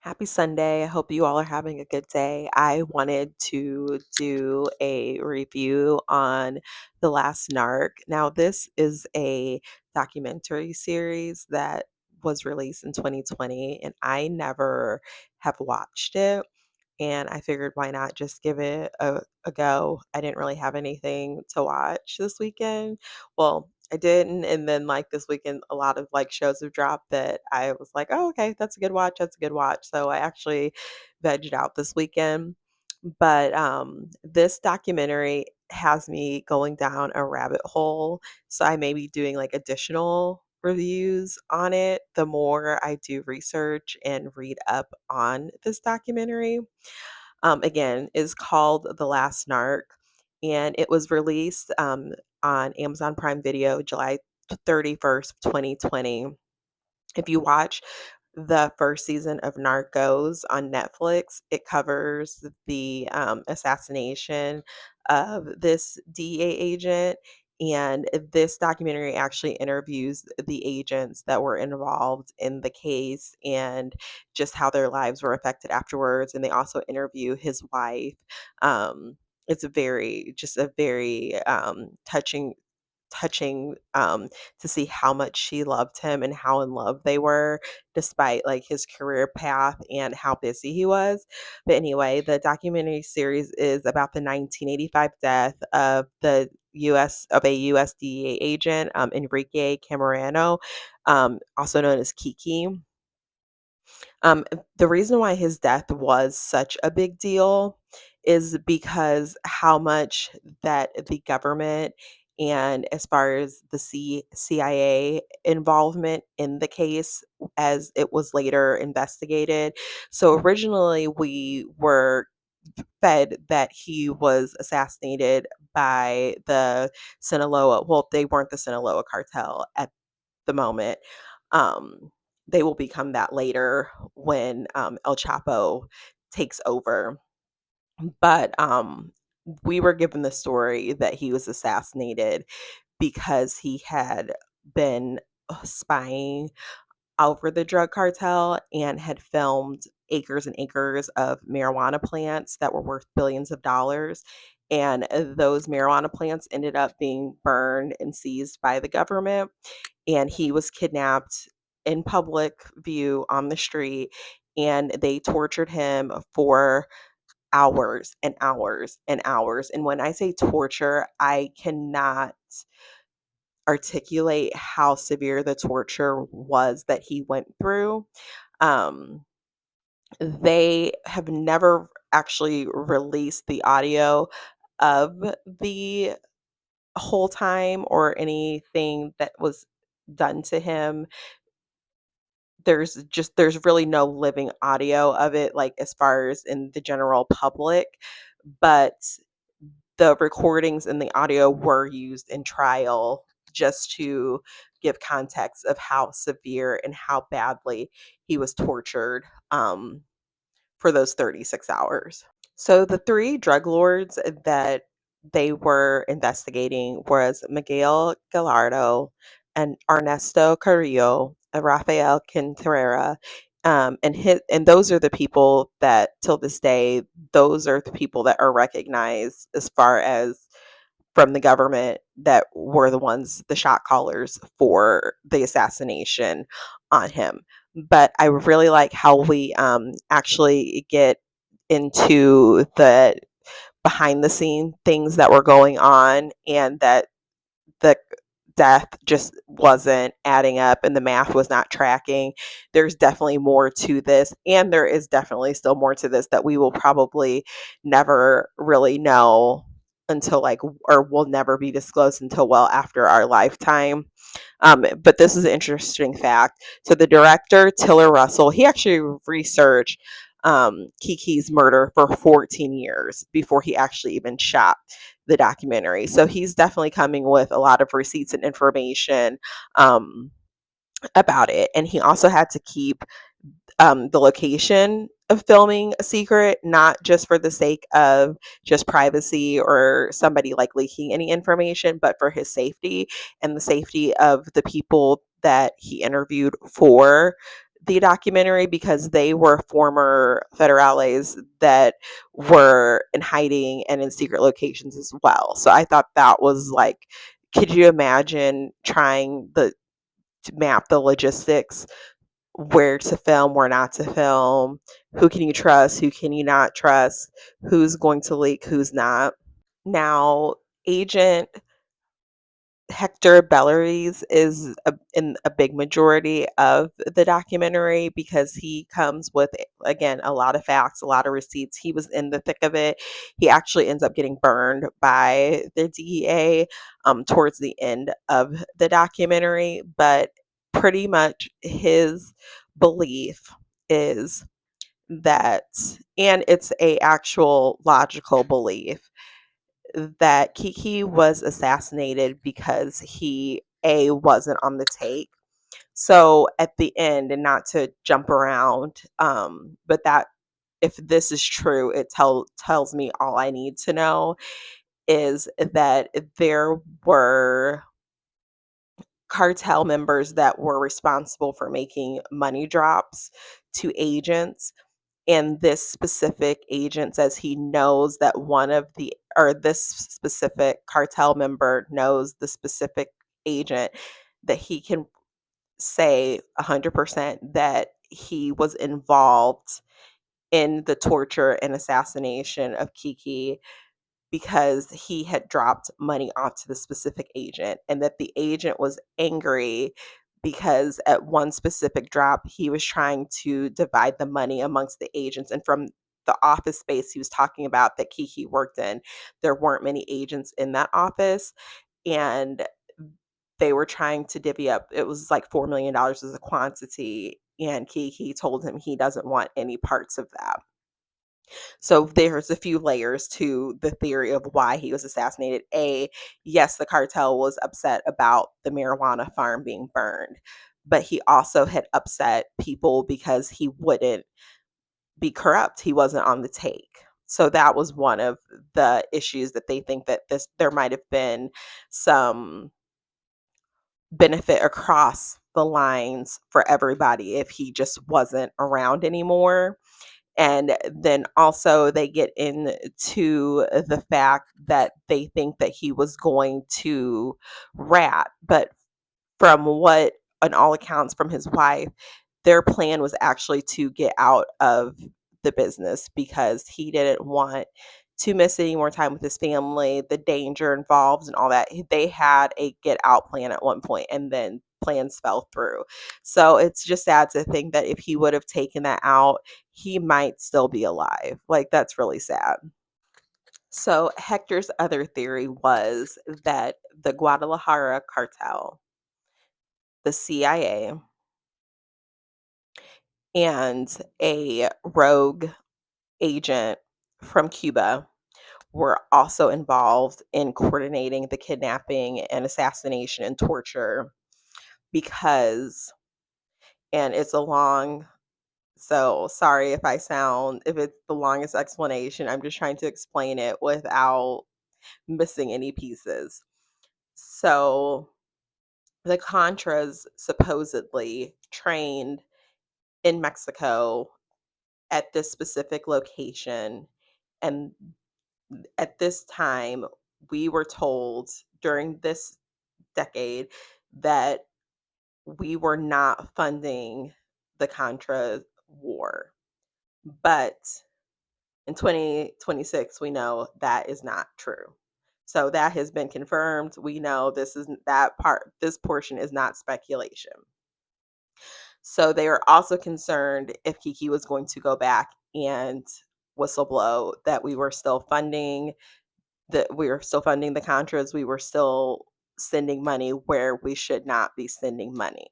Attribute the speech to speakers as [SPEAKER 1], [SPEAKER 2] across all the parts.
[SPEAKER 1] Happy Sunday. I hope you all are having a good day. I wanted to do a review on The Last Narc. Now, this is a documentary series that was released in 2020, and I never have watched it. And I figured, why not just give it a go? I didn't really have anything to watch this weekend. Well, I didn't. And then, like, this weekend, a lot of like shows have dropped that I was like, oh, okay, that's a good watch. That's a good watch. So I actually vegged out this weekend. But this documentary has me going down a rabbit hole. So I may be doing like additional reviews on it the more I do research and read up on this documentary. Again, is called The Last Narc, and it was released on Amazon Prime Video July 31st, 2020. If you watch the first season of Narcos on Netflix, it covers the assassination of this DEA agent. And this documentary actually interviews the agents that were involved in the case and just how their lives were affected afterwards. And they also interview his wife. It's a very touching to see how much she loved him and how in love they were despite like his career path and how busy he was. But anyway, the documentary series is about the 1985 death of a USDA agent, Enrique Camarano, also known as Kiki. The reason why his death was such a big deal is because how much that the government and as far as the CIA involvement in the case as it was later investigated. So originally we were fed that he was assassinated by the Sinaloa. Well, they weren't the Sinaloa cartel at the moment. Um, they will become that later when El Chapo takes over. But we were given the story that he was assassinated because he had been spying over the drug cartel and had filmed acres and acres of marijuana plants that were worth billions of dollars. And those marijuana plants ended up being burned and seized by the government. And he was kidnapped in public view on the street. And they tortured him for hours and hours and hours. And when I say torture, I cannot articulate how severe the torture was that he went through. Um, they have never actually released the audio of the whole time or anything that was done to him. There's really no living audio of it, like as far as in the general public, but the recordings and the audio were used in trial just to give context of how severe and how badly he was tortured for those 36 hours. So the three drug lords that they were investigating was Miguel Gallardo and Ernesto Carrillo and Rafael Quintera. And those are the people that till this day, those are the people that are recognized as far as from the government that were the shot callers for the assassination on him. But I really like how we actually get into the behind the scene things that were going on and that the death just wasn't adding up and the math was not tracking. There's definitely more to this, and there is definitely still more to this that we will probably never really know until like, or will never be disclosed until well after our lifetime. But this is an interesting fact. So the director, Tiller Russell, he actually researched Kiki's murder for 14 years before he actually even shot the documentary. So he's definitely coming with a lot of receipts and information about it. And he also had to keep the location of filming a secret, not just for the sake of just privacy or somebody like leaking any information, but for his safety and the safety of the people that he interviewed for the documentary because they were former federales that were in hiding and in secret locations as well. So I thought that was like, could you imagine trying to map the logistics, where to film, where not to film, who can you trust, who can you not trust, who's going to leak, who's not. Now, Agent Hector Belleris is in a big majority of the documentary because he comes with, again, a lot of facts, a lot of receipts. He was in the thick of it. He actually ends up getting burned by the DEA towards the end of the documentary, but pretty much his belief is that, and it's a actual logical belief, that Kiki was assassinated because he wasn't on the take. So at the end, and not to jump around, but that if this is true, it tells me all I need to know, is that there were cartel members that were responsible for making money drops to agents, and this specific agent says he knows that this specific cartel member knows the specific agent, that he can say 100% that he was involved in the torture and assassination of Kiki, because he had dropped money off to the specific agent, and that the agent was angry because at one specific drop he was trying to divide the money amongst the agents, and from the office space he was talking about that Kiki worked in, there weren't many agents in that office, and they were trying to divvy up, it was like $4 million as a quantity, and Kiki told him he doesn't want any parts of that. So there's a few layers to the theory of why he was assassinated. Yes, the cartel was upset about the marijuana farm being burned, but he also had upset people because he wouldn't be corrupt. He wasn't on the take. So that was one of the issues, that they think that there might have been some benefit across the lines for everybody if he just wasn't around anymore. And then also they get into the fact that they think that he was going to rat, but from what, on all accounts, from his wife, their plan was actually to get out of the business because he didn't want to miss any more time with his family, the danger involved and all that. They had a get out plan at one point, and then plans fell through. So it's just sad to think that if he would have taken that out, he might still be alive. Like, that's really sad. So Hector's other theory was that the Guadalajara cartel, the CIA, and a rogue agent from Cuba were also involved in coordinating the kidnapping and assassination and torture, because, and it's a long, so sorry if it's the longest explanation. I'm just trying to explain it without missing any pieces. So the Contras supposedly trained in Mexico at this specific location, and at this time we were told during this decade that we were not funding the Contra war. But in 2026, we know that is not true. So that has been confirmed. We know this portion is not speculation. So they were also concerned if Kiki was going to go back and whistleblow that we were still funding the Contras, we were still sending money where we should not be sending money.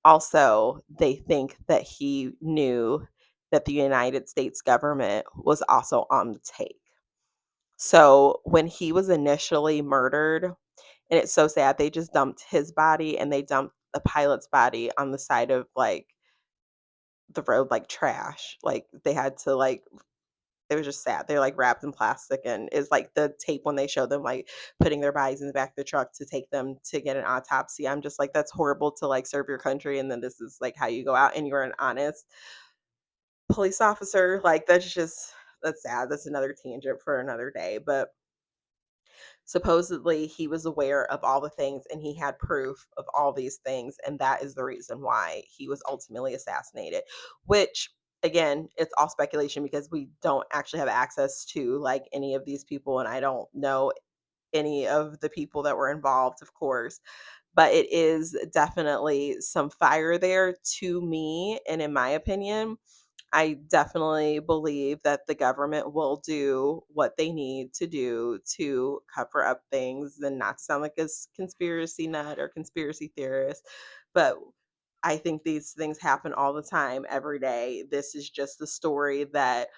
[SPEAKER 1] Also, they think that he knew that the United States government was also on the take. So when he was initially murdered, and it's so sad, they just dumped his body and they dumped the pilot's body on the side of like the road like trash. Like they had to like It was just sad. They're, like, wrapped in plastic, and it's, like, the tape when they show them, like, putting their bodies in the back of the truck to take them to get an autopsy. I'm just like, "That's horrible to, like, serve your country, and then this is, like, how you go out, and you're an honest police officer." Like, that's sad. That's another tangent for another day, but supposedly he was aware of all the things, and he had proof of all these things, and that is the reason why he was ultimately assassinated, which again, it's all speculation because we don't actually have access to like any of these people, and I don't know any of the people that were involved, of course, but it is definitely some fire there to me. And in my opinion, I definitely believe that the government will do what they need to do to cover up things, and not to sound like a conspiracy nut or conspiracy theorist, but I think these things happen all the time, every day. This is just the story that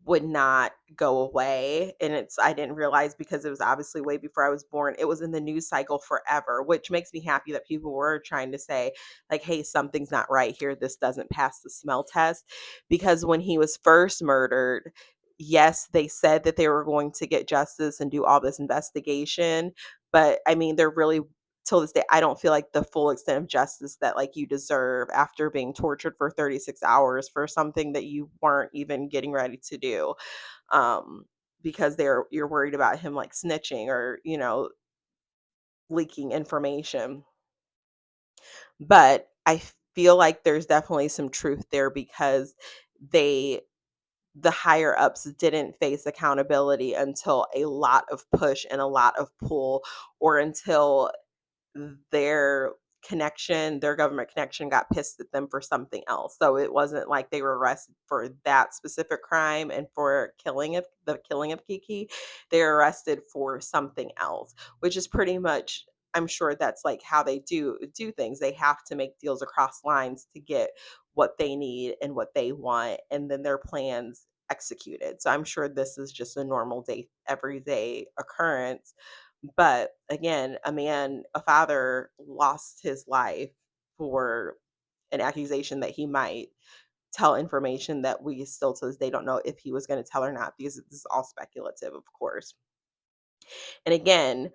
[SPEAKER 1] would not go away, and it's I didn't realize because it was obviously way before I was born. It was in the news cycle forever, which makes me happy that people were trying to say like, "Hey, something's not right here. This doesn't pass the smell test." Because when he was first murdered, yes, they said that they were going to get justice and do all this investigation, but I mean, they're really till this day, I don't feel like the full extent of justice that like you deserve after being tortured for 36 hours for something that you weren't even getting ready to do. Um, because you're worried about him like snitching or, leaking information. But I feel like there's definitely some truth there because they the higher ups didn't face accountability until a lot of push and a lot of pull, or until their their government connection got pissed at them for something else. So it wasn't like they were arrested for that specific crime and for the killing of Kiki. They were arrested for something else, which is pretty much, I'm sure that's like how they do things. They have to make deals across lines to get what they need and what they want, and then their plans executed. So I'm sure this is just a normal day, everyday occurrence, but again, a father lost his life for an accusation that he might tell information that we still to this day don't know if he was going to tell or not, because this is all speculative, of course. And again,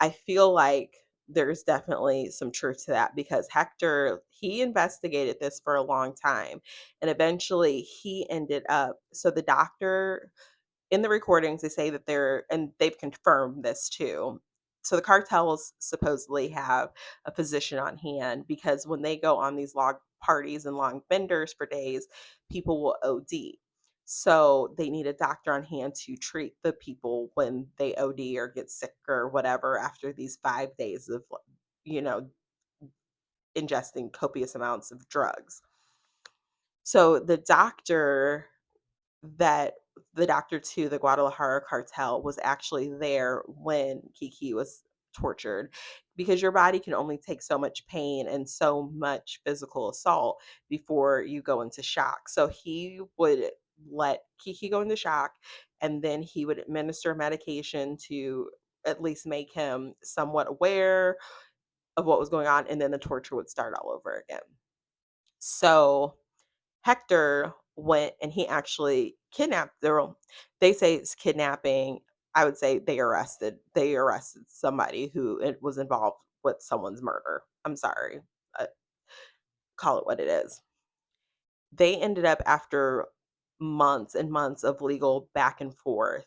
[SPEAKER 1] I feel like there's definitely some truth to that because Hector, he investigated this for a long time, and eventually he ended up, so the doctor in the recordings, they say that and they've confirmed this too. So the cartels supposedly have a physician on hand because when they go on these long parties and long benders for days, people will OD. So they need a doctor on hand to treat the people when they OD or get sick or whatever after these 5 days of, you know, ingesting copious amounts of drugs. So that the doctor to the Guadalajara cartel was actually there when Kiki was tortured, because your body can only take so much pain and so much physical assault before you go into shock. So he would let Kiki go into shock, and then he would administer medication to at least make him somewhat aware of what was going on, and then the torture would start all over again. So Hector went and he actually kidnapped they say it's kidnapping. I would say they arrested somebody who was involved with someone's murder. I'm sorry. Uh, call it what it is. They ended up, after months and months of legal back and forth,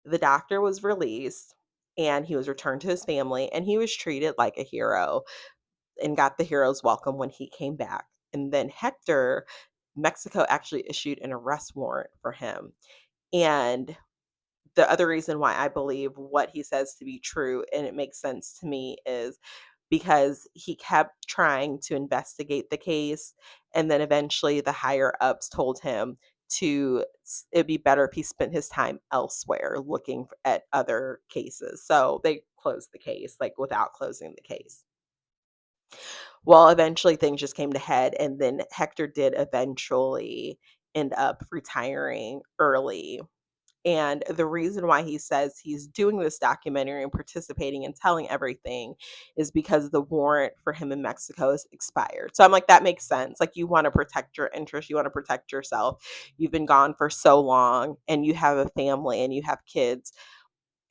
[SPEAKER 1] the doctor was released and he was returned to his family, and he was treated like a hero and got the hero's welcome when he came back. And then Hector, Mexico actually issued an arrest warrant for him. And the other reason why I believe what he says to be true and it makes sense to me is because he kept trying to investigate the case, and then eventually the higher ups told him it'd be better if he spent his time elsewhere looking at other cases. So they closed the case like without closing the case. Well, eventually things just came to head, and then Hector did eventually end up retiring early. And the reason why he says he's doing this documentary and participating and telling everything is because the warrant for him in Mexico is expired. So I'm like, that makes sense. Like, you want to protect your interests, you want to protect yourself. You've been gone for so long and you have a family and you have kids.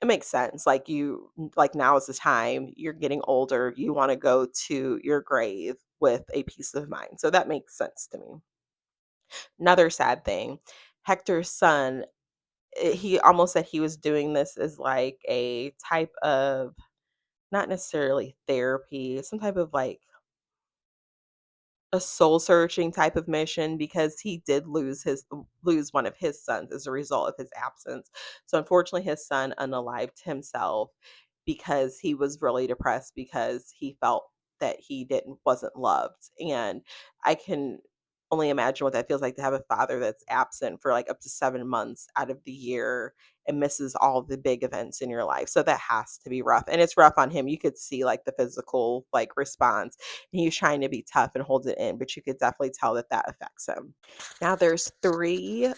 [SPEAKER 1] It makes sense. Like, now is the time. You're getting older. You want to go to your grave with a peace of mind. So that makes sense to me. Another sad thing, Hector's son, he almost said he was doing this as like a type of, not necessarily therapy, some type of like a soul searching type of mission, because he did lose one of his sons as a result of his absence. So unfortunately his son unalived himself because he was really depressed because he felt that he didn't wasn't loved. And I can only imagine what that feels like to have a father that's absent for like up to 7 months out of the year and misses all the big events in your life. So that has to be rough. And it's rough on him. You could see like the physical like response. And he was trying to be tough and hold it in, but you could definitely tell that that affects him. Now there's 3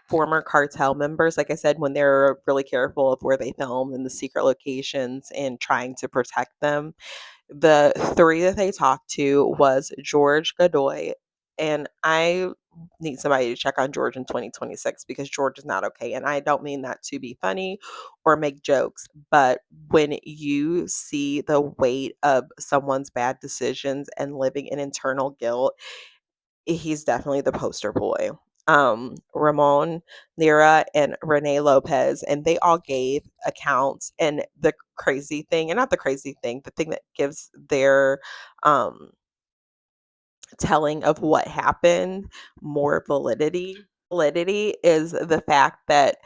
[SPEAKER 1] former cartel members, like I said, when they're really careful of where they film and the secret locations and trying to protect them. The 3 that they talked to was George Godoy, and I need somebody to check on George in 2026 because George is not okay. And I don't mean that to be funny or make jokes, but when you see the weight of someone's bad decisions and living in internal guilt, he's definitely the poster boy. Ramon Lira and Renee Lopez, and they all gave accounts. And the crazy thing, and not the crazy thing, the thing that gives their um, telling of what happened more validity is the fact that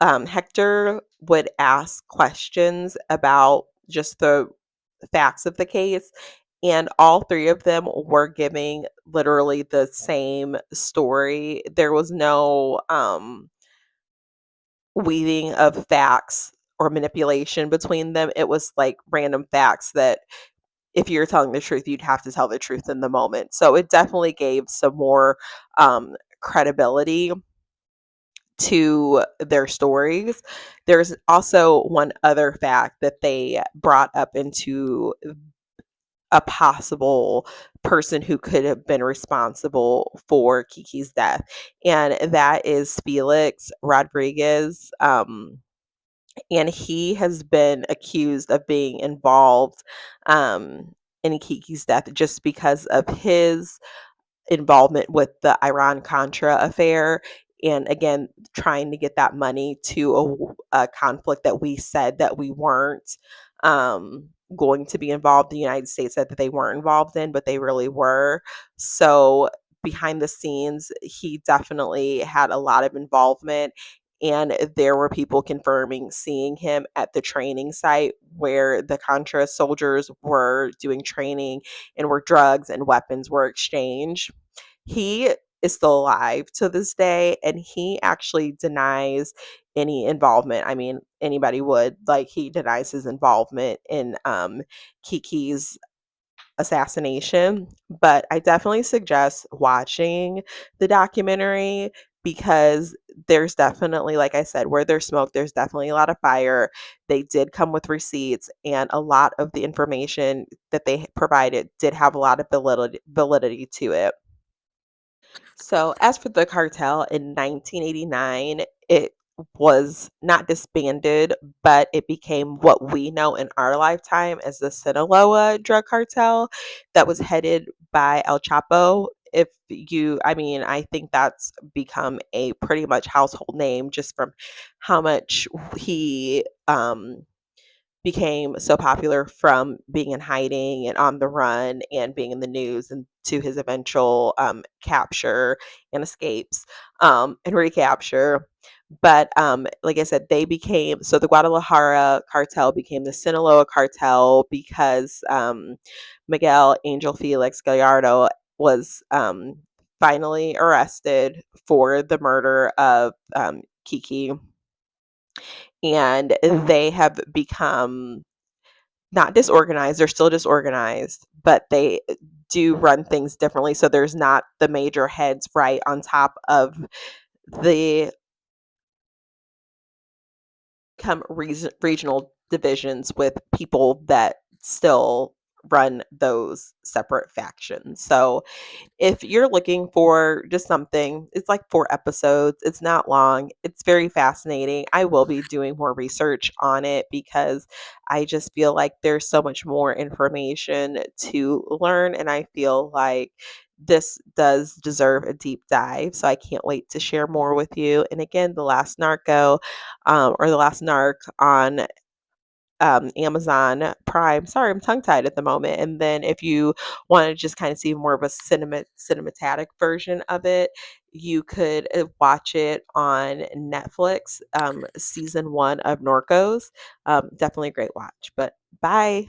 [SPEAKER 1] Hector would ask questions about just the facts of the case, and all 3 of them were giving literally the same story. There was no weaving of facts or manipulation between them. It was like random facts that if you're telling the truth, you'd have to tell the truth in the moment. So it definitely gave some more credibility to their stories. There's also one other fact that they brought up into a possible person who could have been responsible for Kiki's death, and that is Felix Rodriguez. And he has been accused of being involved in Kiki's death just because of his involvement with the Iran Contra affair. And again, trying to get that money to a conflict that we said that we weren't going to be involved. The United States said that they weren't involved in, but they really were. So behind the scenes, he definitely had a lot of involvement. And there were people confirming seeing him at the training site where the Contra soldiers were doing training and where drugs and weapons were exchanged. He is still alive to this day, and he actually denies any involvement. I mean, anybody would. Like, he denies his involvement in Kiki's assassination. But I definitely suggest watching the documentary because there's definitely, like I said, where there's smoke, there's definitely a lot of fire. They did come with receipts, and a lot of the information that they provided did have a lot of validity to it. So, as for the cartel in 1989, it was not disbanded, but it became what we know in our lifetime as the Sinaloa drug cartel that was headed by El Chapo. I mean, I think that's become a pretty much household name just from how much he became so popular from being in hiding and on the run and being in the news, and to his eventual capture and escapes and recapture. But like I said, the Guadalajara cartel became the Sinaloa cartel because Miguel Angel Felix Gallardo was finally arrested for the murder of Kiki, and they have become not disorganized. They're still disorganized, but they do run things differently. So there's not the major heads right on top of the come regional divisions with people that still run those separate factions. So if you're looking for just something, it's like 4 episodes. It's not long. It's very fascinating. I will be doing more research on it because I just feel like there's so much more information to learn. And I feel like this does deserve a deep dive. So I can't wait to share more with you. And again, The Last Narco, or The Last Narc on Amazon Prime. Sorry, I'm tongue tied at the moment. And then if you want to just kind of see more of a cinematic version of it, you could watch it on Netflix. Season 1 of Norcos. Definitely a great watch. But bye.